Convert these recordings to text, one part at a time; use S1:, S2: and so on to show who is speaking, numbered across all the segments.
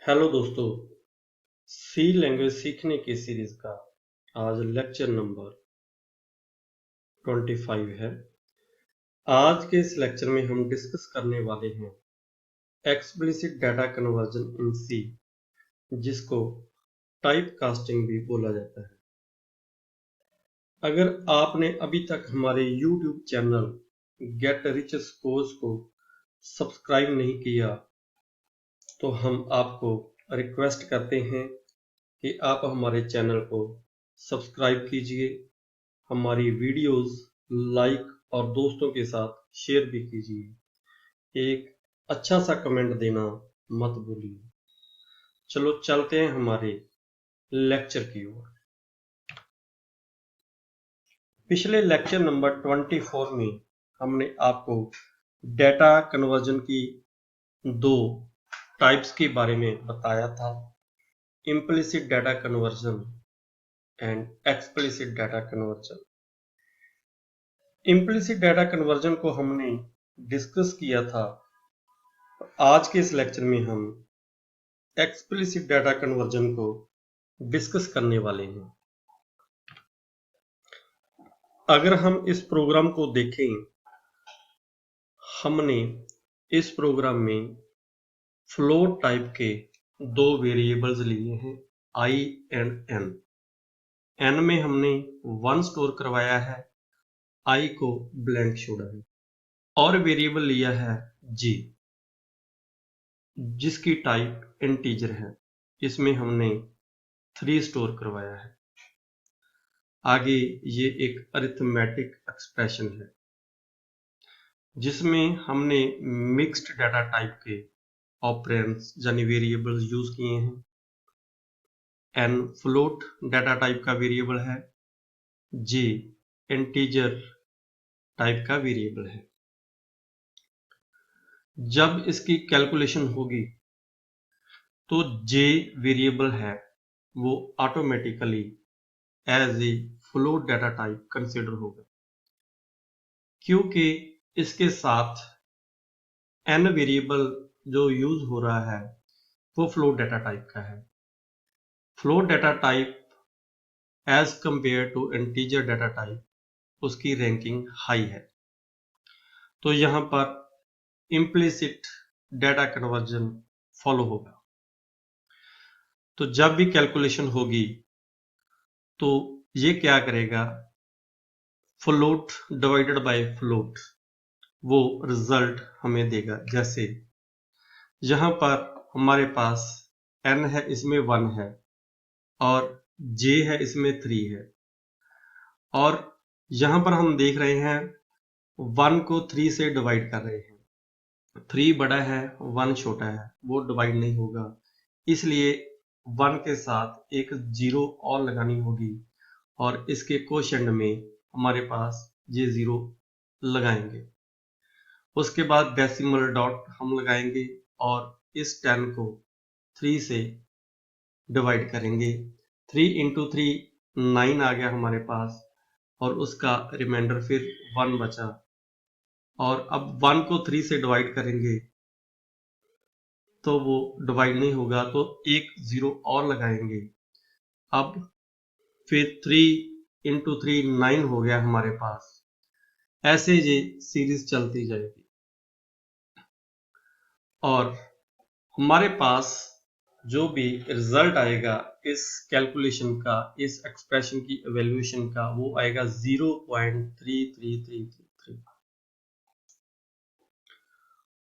S1: Hello दोस्तों, सी language सीखने की सीरीज का आज लेक्चर नंबर 25 है। आज के इस लेक्चर में हम डिस्कस करने वाले हैं एक्सप्लिसिट डाटा कन्वर्जन इन सी, जिसको टाइप कास्टिंग भी बोला जाता है। अगर आपने अभी तक हमारे YouTube channel get riches course को सब्सक्राइब नहीं किया तो हम आपको रिक्वेस्ट करते हैं कि आप हमारे चैनल को सब्सक्राइब कीजिए, हमारी वीडियोस लाइक और दोस्तों के साथ शेयर भी कीजिए। एक अच्छा सा कमेंट देना मत भूलिए। चलो चलते हैं हमारे लेक्चर की ओर। पिछले लेक्चर नंबर 24 में हमने आपको डेटा कन्वर्जन की दो टाइप्स के बारे में बताया था, implicit data conversion and explicit data conversion. Implicit data conversion को हमने डिस्कस किया था। आज के इस लेक्चर में हम एक्सप्लिसिट डाटा कन्वर्जन को डिस्कस करने वाले हैं। अगर हम इस प्रोग्राम को देखें, हमने इस प्रोग्राम में फ्लोट टाइप के दो वेरिएबल्स लिए हैं, i एंड n। n में हमने 1 स्टोर करवाया है, i को ब्लैंक छोड़ा है, और वेरिएबल लिया है j, जिसकी टाइप इंटीजर है। इसमें हमने 3 स्टोर करवाया है। आगे ये एक अरिथमेटिक एक्सप्रेशन है जिसमें हमने मिक्स्ड डाटा टाइप के ऑपरेंड्स यानी वेरिएबल्स यूज किए हैं। n फ्लोट डाटा टाइप का वेरिएबल है, j इंटीजर टाइप का वेरिएबल है। जब इसकी कैलकुलेशन होगी तो j वेरिएबल है वो automatically as a float data type consider होगा, क्योंकि इसके साथ n वेरिएबल जो यूज हो रहा है वो फ्लोट डाटा टाइप का है। Float data type as compare to integer data type उसकी रैंकिंग हाई है, तो यहां पर इम्प्लिसिट डाटा कन्वर्जन फॉलो होगा। तो जब भी कैलकुलेशन होगी तो ये क्या करेगा, फ्लोट डिवाइडेड बाय फ्लोट वो रिजल्ट हमें देगा। जैसे यहां पर हमारे पास n है, इसमें 1 है, और j है, इसमें 3 है, और यहां पर हम देख रहे हैं 1 को 3 से डिवाइड कर रहे हैं। 3 बड़ा है, 1 छोटा है, वो डिवाइड नहीं होगा, इसलिए 1 के साथ एक 0 और लगानी होगी, और इसके कोशेंट में हमारे पास ये 0 लगाएंगे। उसके बाद डेसिमल डॉट हम लगाएंगे और इस 10 को 3 से डिवाइड करेंगे। 3 इंटू 3 9 आ गया हमारे पास, और उसका रिमाइंडर फिर 1 बचा, और अब 1 को 3 से डिवाइड करेंगे तो वो डिवाइड नहीं होगा, तो एक 0 और लगाएंगे। अब फिर 3 इंटू 3 9 हो गया हमारे पास। ऐसे ये सीरीज चलती जाएगी, और हमारे पास जो भी रिजल्ट आएगा इस कैलकुलेशन का, इस एक्सप्रेशन की इवैल्यूएशन का, वो आएगा 0.3333।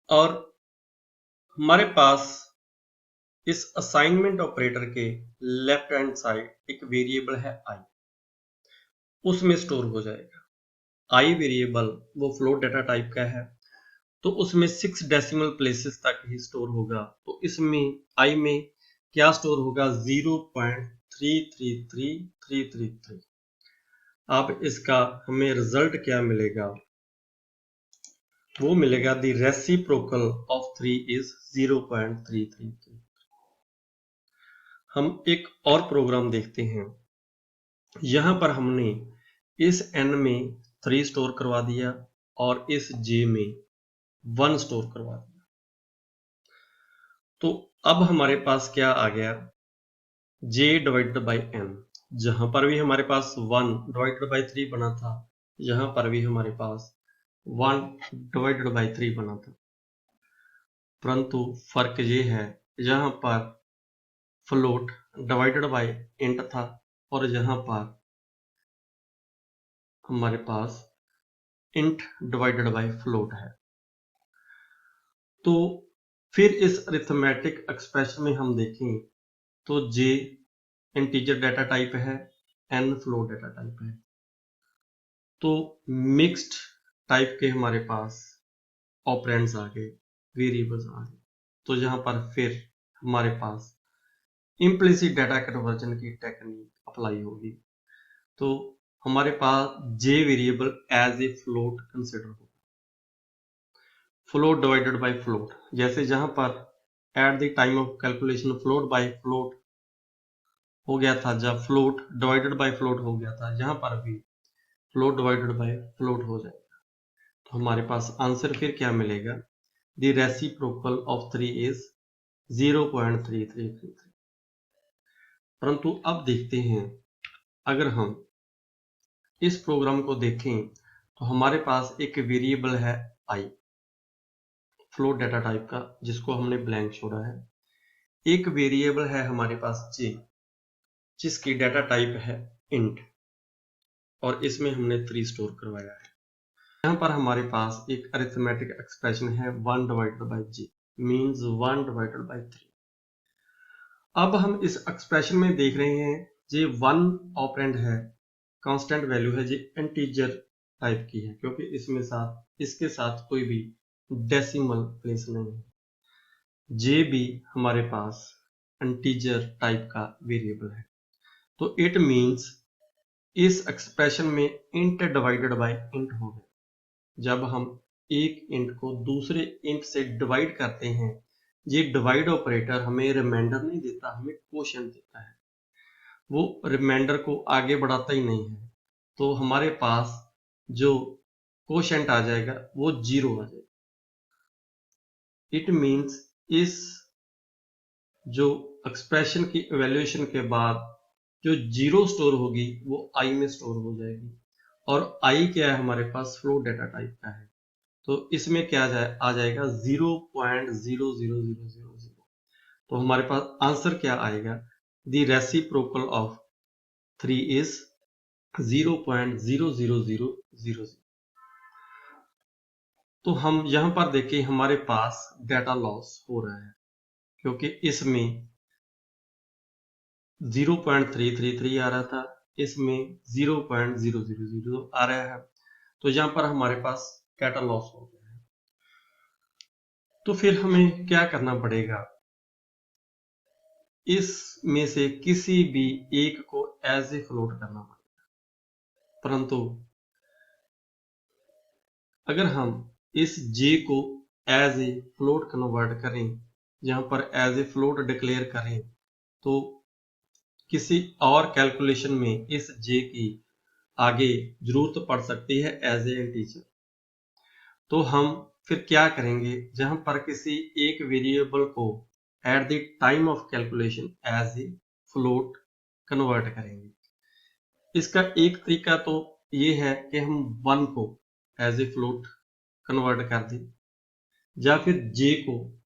S1: और हमारे पास इस असाइनमेंट ऑपरेटर के लेफ्ट हैंड साइड एक वेरिएबल है i, उसमें स्टोर हो जाएगा। i वेरिएबल वो फ्लोट डाटा टाइप का है, तो उसमें 6 डेसिमल प्लेसेस तक ही स्टोर होगा। तो इसमें i में क्या स्टोर होगा, 0.333333। अब इसका हमें रिजल्ट क्या मिलेगा, वो मिलेगा द रेसिप्रोकल ऑफ 3 इज 0.333। हम एक और प्रोग्राम देखते हैं। यहां पर हमने इस n में 3 स्टोर करवा दिया और इस j में 1 स्टोर करवा दिया। तो अब हमारे पास क्या आ गया, j डिवाइडेड बाई n। जहां पर भी हमारे पास 1 डिवाइडेड बाई 3 बना था, यहां पर भी हमारे पास 1 डिवाइडेड बाई 3 बना था, परंतु फर्क ये है यहां पर फ्लोट डिवाइडेड बाई इंट था और यहां पर हमारे पास इंट डिवाइडेड बाई फ्लोट है। तो फिर इस अरिथमेटिक एक्सप्रेशन में हम देखें तो j इंटीजर डाटा टाइप है, n फ्लोट डाटा टाइप है। तो मिक्स्ड टाइप के हमारे पास ऑपरेंड्स आ गए, वेरिएबल्स आ गए। तो यहां पर फिर हमारे पास इम्प्लिसिट डाटा कन्वर्जन की टेक्निक अप्लाई होगी। तो हमारे पास j variable as a float consider होगा, फ्लोट डिवाइडेड बाय फ्लोट। जैसे जहां पर at the time of calculation float by float हो गया था, जब फ्लोट डिवाइडेड बाय फ्लोट हो गया था, यहां पर भी फ्लोट डिवाइडेड बाय फ्लोट हो जाएगा। तो हमारे पास आंसर फिर क्या मिलेगा, द रेसिप्रोकल ऑफ 3 इज 0.3333। परंतु अब देखते हैं, अगर हम इस प्रोग्राम को देखें तो हमारे पास एक वेरिएबल है i, फ्लोट डाटा टाइप का, जिसको हमने ब्लैंक छोड़ा है। एक वेरिएबल है हमारे पास j, जिसकी डाटा टाइप है int, और इसमें हमने 3 स्टोर करवाया है। यहाँ पर हमारे पास एक अरिथमेटिक एक्सप्रेशन है 1 divided by j means 1 divided by 3। अब हम इस एक्सप्रेशन में देख रहे हैं जे 1 ऑपरेंड है, कांस्टेंट वैल्यू है, जे इंटीजर टाइप की है, क्योंकि इसके साथ कोई भी डेसिमल प्लेस नहीं है। जे भी हमारे पास इंटीजर टाइप का वेरिएबल है। तो इट मीन्स इस एक्सप्रेशन में इंट डिवाइडेड बाय इंट होगा। जब हम एक इंट को दूसरे इंट से डिवाइड करते हैं, ये डिवाइड ऑपरेटर हमें रिमाइंडर नहीं देता, हमें क्वोशिएंट देता है, वो रिमाइंडर को आगे बढ़ाता ही नहीं है। तो हमारे पास जो क्वोशिएंट आ जाएगा वो 0 आ जाएगा। इट मीन्स इस जो एक्सप्रेशन की इवैल्यूएशन के बाद जो 0 स्टोर होगी वो i में स्टोर हो जाएगी, और i क्या है हमारे पास, फ्लोट डाटा टाइप का है। तो इसमें क्या आ जाएगा 0.00000। तो हमारे पास आंसर क्या आएगा, द रेसिप्रोकल ऑफ 3 इज 0.00000। तो हम यहां पर देखें हमारे पास डाटा लॉस हो रहा है, क्योंकि इसमें 0.333 आ रहा था, इसमें 0.000 आ रहा है। तो यहां पर हमारे पास डाटा लॉस हो गया है। तो फिर हमें क्या करना पड़ेगा, इसमें से किसी भी एक को एज ए फ्लोट करना पड़ेगा। परंतु अगर हम इस j को एज ए फ्लोट कन्वर्ट करें, यहां पर एज ए फ्लोट डिक्लेयर करें, तो किसी और कैलकुलेशन में इस j की आगे जरूरत पड़ सकती है एज ए इंटीजर। तो हम फिर क्या करेंगे, जहां पर किसी एक वेरिएबल को at the time of calculation as a float convert करेंगे। इसका एक तरीका तो ये है कि हम 1 को एज ए फ्लोट कन्वर्ट कर दें, या फिर j को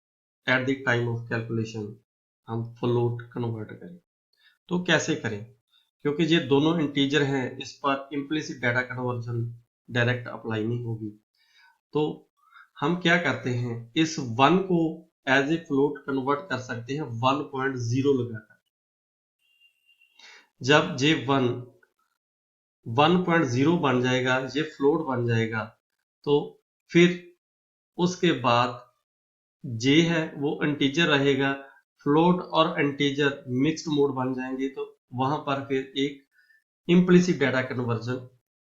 S1: at the time of calculation हम फ्लोट कन्वर्ट करें। तो कैसे करें, क्योंकि ये दोनों इंटीजर हैं, इस पर implicit data conversion direct apply नहीं होगी। तो हम क्या करते हैं, इस 1 को एज ए फ्लोट कन्वर्ट कर सकते हैं 1.0 लगाकर। जब j 1.0 बन जाएगा, ये फ्लोट बन जाएगा, तो फिर उसके बाद j है वो इंटीजर रहेगा, फ्लोट और इंटीजर मिक्स्ड मोड बन जाएंगे, तो वहां पर फिर एक इम्प्लिसिट डाटा कन्वर्जन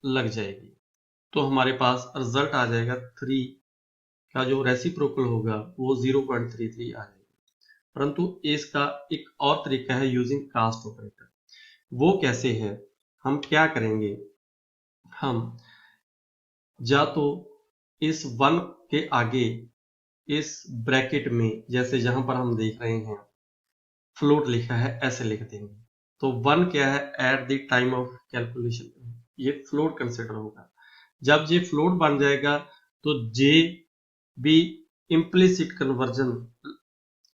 S1: लग जाएगी। तो हमारे पास रिजल्ट आ जाएगा 3 का जो रेसिप्रोकल होगा वो 0.33 आ जाएगा। परंतु इसका एक और तरीका है यूजिंग कास्ट ऑपरेटर। वो कैसे है, हम क्या करेंगे, हम या तो इस 1 के आगे इस ब्रैकेट में जैसे जहां पर हम देख रहे हैं फ्लोट लिखा है, ऐसे लिख देंगे। तो 1 क्या है, eight the time of calculation, ये फ्लोट कंसिडर होगा। जब ये फ्लोट बन जाएगा तो जे भी इम्प्लिसिट कन्वर्जन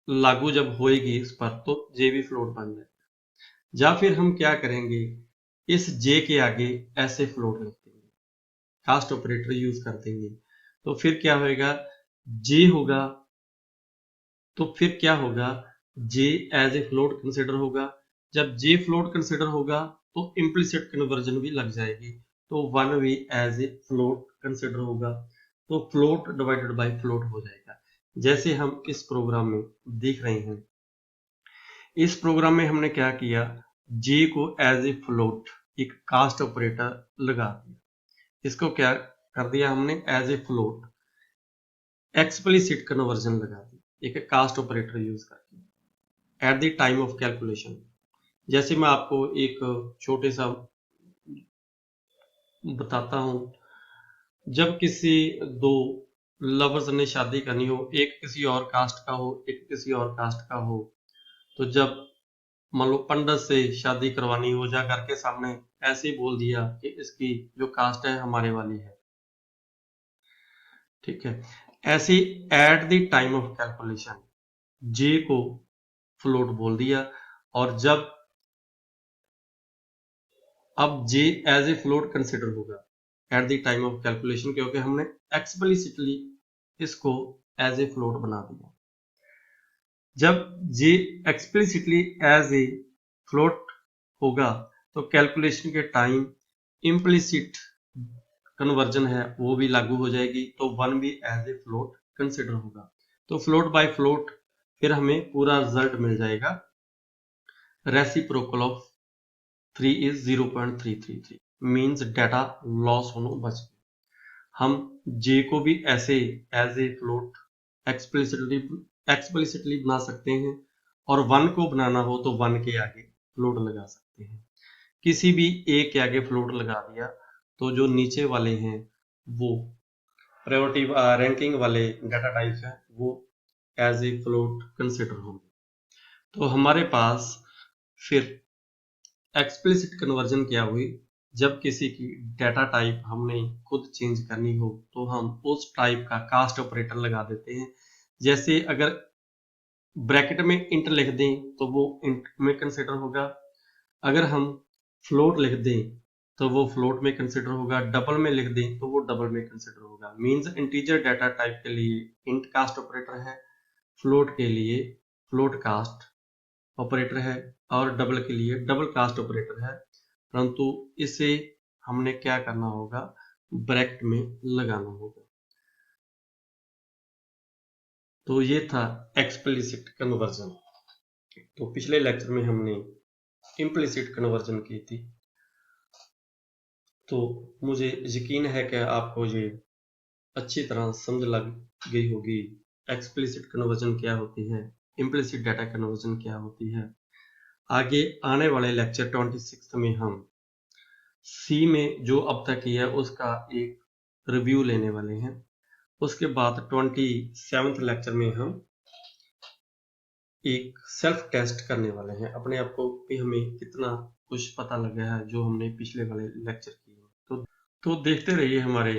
S1: लागू जब होएगी इस पर, तो जे भी फ्लोट बन जाएगा। या फिर हम क्या करेंगे, इस जे के आगे ऐसे फ्लोट लिख देंगे, कास्ट ऑपरेटर यूज कर देंगे। तो फिर क्या होएगा, जे होगा, तो फिर क्या होगा, जे एज ए फ्लोट कंसिडर होगा। जब जे फ्लोट कंसिडर होगा तो इम्प्लिसिट कन्वर्जन भी लग जाएगी, तो 1 भी एज ए फ्लोट कंसिडर होगा, तो फ्लोट डिवाइडेड बाय फ्लोट हो जाएगा। जैसे हम इस प्रोग्राम में देख रहे हैं, इस प्रोग्राम में हमने क्या किया, जे को एज ए फ्लोट एक कास्ट ऑपरेटर लगा दिया, इसको क्या कर दिया हमने, as a float explicit conversion लगा दी, एक कास्ट ऑपरेटर यूज करके at the time of calculation. जैसे मैं आपको एक छोटे सा बताता हूं, जब किसी दो लवर्स ने शादी करनी हो, एक किसी और कास्ट का हो, एक किसी और कास्ट का हो, तो जब मान लो पंडित से शादी करवानी हो, जा करके सामने ऐसे ही बोल दिया कि इसकी जो कास्ट है हमारे वाली है, ठीक है। ऐसे at the time of calculation J को फ्लोट बोल दिया, और जब अब J as a float consider होगा at the time of calculation, क्योंकि हमने एक्सप्लिसिटली इसको एज ए फ्लोट बना दिया। जब जे एक्सप्लिसिटली एज ए फ्लोट होगा तो कैलकुलेशन के टाइम इम्प्लिसिट कन्वर्जन है वो भी लागू हो जाएगी, तो 1 भी एज ए फ्लोट कंसिडर होगा। तो फ्लोट बाय फ्लोट फिर हमें पूरा रिजल्ट मिल जाएगा, reciprocal of 3 is 0.333, means data loss होना बच गया। हम जे को भी ऐसे एज ए फ्लोट एक्सप्लिसिटली बना सकते हैं, और 1 को बनाना हो तो 1 के आगे फ्लोट लगा सकते हैं। किसी भी ए के आगे फ्लोट लगा दिया तो जो नीचे वाले हैं वो प्रायोरिटी रैंकिंग वाले डाटा टाइप्स हैं वो एज ए फ्लोट कंसिडर होंगे। तो हमारे पास फिर एक्सप्लिसिट कन्वर्जन क्या हुई, जब किसी की डाटा टाइप हमने खुद चेंज करनी हो तो हम उस टाइप का कास्ट ऑपरेटर लगा देते हैं। जैसे अगर ब्रैकेट में इंट लिख दें तो वो इंट में कंसिडर होगा, अगर हम फ्लोट लिख दें तो वो फ्लोट में कंसिडर होगा, डबल में लिख दें तो वो डबल में कंसिडर होगा। मींस इंटीजर डाटा टाइप के लिए इंट कास्ट ऑपरेटर है, फ्लोट के लिए फ्लोट कास्ट ऑपरेटर है, और डबल के लिए डबल कास्ट ऑपरेटर है, परंतु इसे हमने क्या करना होगा, ब्रैकेट में लगाना होगा। तो ये था एक्सप्लिसिट कन्वर्जन। तो पिछले लेक्चर में हमने इम्प्लिसिट कन्वर्जन की थी, तो मुझे यकीन है कि आपको ये अच्छी तरह समझ लग गई होगी, एक्सप्लिसिट कन्वर्जन क्या होती है, इम्प्लिसिट डाटा कन्वर्जन क्या होती है। आगे आने वाले लेक्चर 26 में हम सी में जो अब तक किया है उसका एक रिव्यू लेने वाले हैं। उसके बाद 27th लेक्चर में हम एक सेल्फ टेस्ट करने वाले हैं, अपने आप को कि हमें कितना कुछ पता लगा है जो हमने पिछले वाले लेक्चर किए। तो देखते रहिए हमारे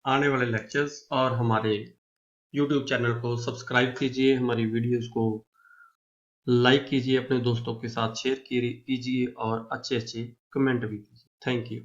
S1: आने वाले लेक्चर्स, और हमारे YouTube चैनल को सब्सक्राइब कीजिए, हमारी वीडियोस को लाइक कीजिए, अपने दोस्तों के साथ शेयर कीजिए, और अच्छे अच्छे कमेंट भी कीजिए। Thank you.